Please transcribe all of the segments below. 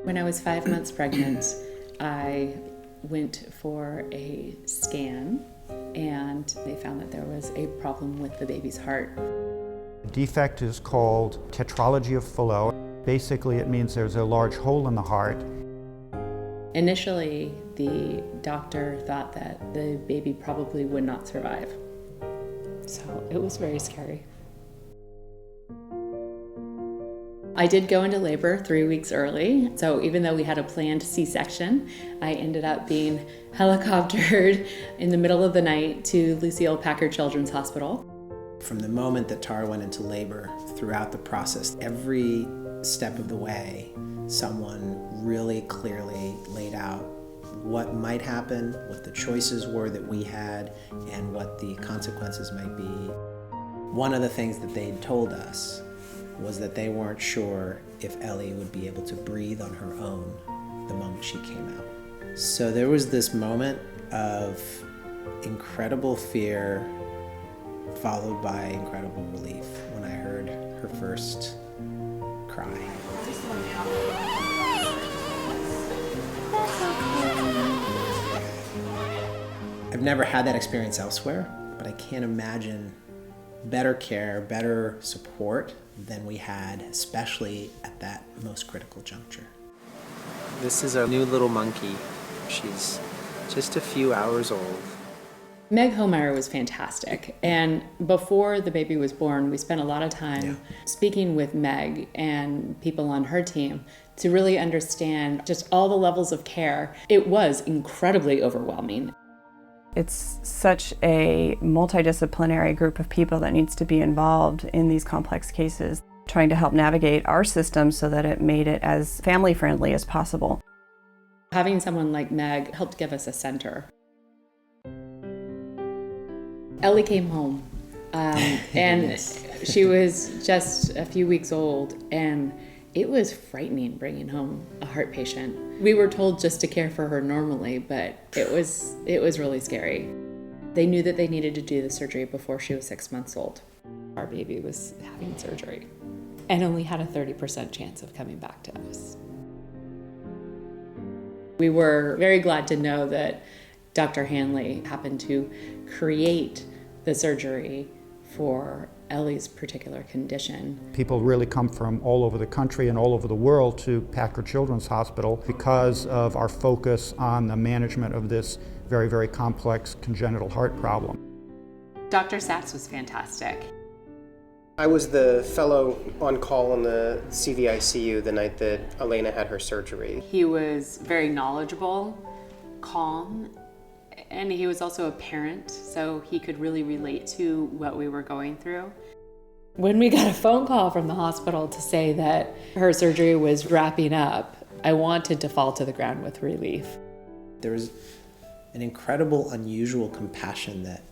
When I was 5 months pregnant, I went for a scan and they found that there was a problem with the baby's heart. The defect is called Tetralogy of Fallot. Basically, it means there's a large hole in the heart. Initially, the doctor thought that the baby probably would not survive. So it was very scary. I did go into labor 3 weeks early, so even though we had a planned C-section, I ended up being helicoptered in the middle of the night to Lucile Packard Children's Hospital. From the moment that Tara went into labor, throughout the process, every step of the way, someone really clearly laid out what might happen, what the choices were that we had, and what the consequences might be. One of the things that they told us was that they weren't sure if Ellie would be able to breathe on her own the moment she came out. So there was this moment of incredible fear followed by incredible relief when I heard her first cry. I've never had that experience elsewhere, but I can't imagine better care, better support than we had, especially at that most critical juncture. This is our new little monkey. She's just a few hours old. Meg Homeyer was fantastic, and before the baby was born, we spent a lot of time speaking with Meg and people on her team to really understand just all the levels of care. It was incredibly overwhelming. It's such a multidisciplinary group of people that needs to be involved in these complex cases, trying to help navigate our system so that it made it as family-friendly as possible. Having someone like Meg helped give us a center. Ellie came home, and she was just a few weeks old, and it was frightening bringing home a heart patient. We were told just to care for her normally, but it was really scary. They knew that they needed to do the surgery before she was 6 months old. Our baby was having surgery and only had a 30% chance of coming back to us. We were very glad to know that Dr. Hanley happened to create the surgery for Ellie's particular condition. People really come from all over the country and all over the world to Packard Children's Hospital because of our focus on the management of this very, very complex congenital heart problem. Dr. Sachs was fantastic. I was the fellow on call in the CVICU the night that Elena had her surgery. He was very knowledgeable, calm, and he was also a parent, so he could really relate to what we were going through. When we got a phone call from the hospital to say that her surgery was wrapping up, I wanted to fall to the ground with relief. There was an incredible, unusual compassion that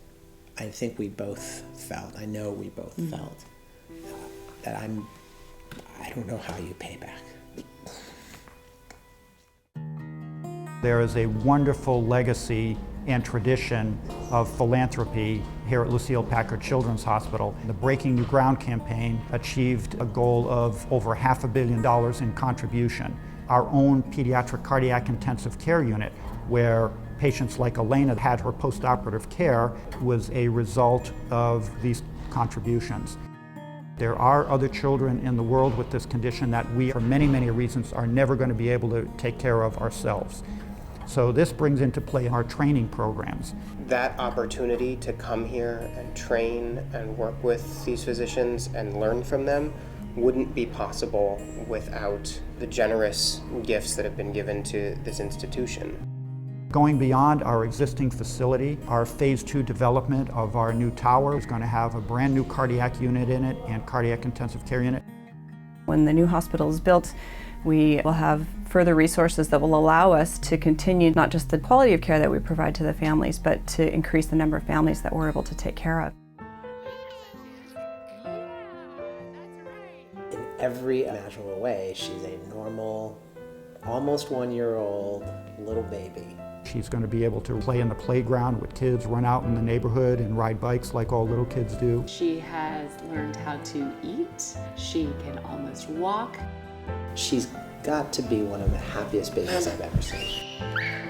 I think we both felt. I know we both felt. That I don't know how you pay back. There is a wonderful legacy and tradition of philanthropy here at Lucile Packard Children's Hospital. The Breaking New Ground campaign achieved a goal of over $500 million in contribution. Our own pediatric cardiac intensive care unit, where patients like Elena had her postoperative care, was a result of these contributions. There are other children in the world with this condition that we, for many, many reasons, are never going to be able to take care of ourselves. So this brings into play our training programs. That opportunity to come here and train and work with these physicians and learn from them wouldn't be possible without the generous gifts that have been given to this institution. Going beyond our existing facility, our phase 2 development of our new tower is going to have a brand new cardiac unit in it and cardiac intensive care unit. When the new hospital is built, we will have further resources that will allow us to continue not just the quality of care that we provide to the families, but to increase the number of families that we're able to take care of. In every imaginable way, she's a normal, almost 1-year-old little baby. She's going to be able to play in the playground with kids, run out in the neighborhood and ride bikes like all little kids do. She has learned how to eat. She can almost walk. She's got to be one of the happiest babies I've ever seen.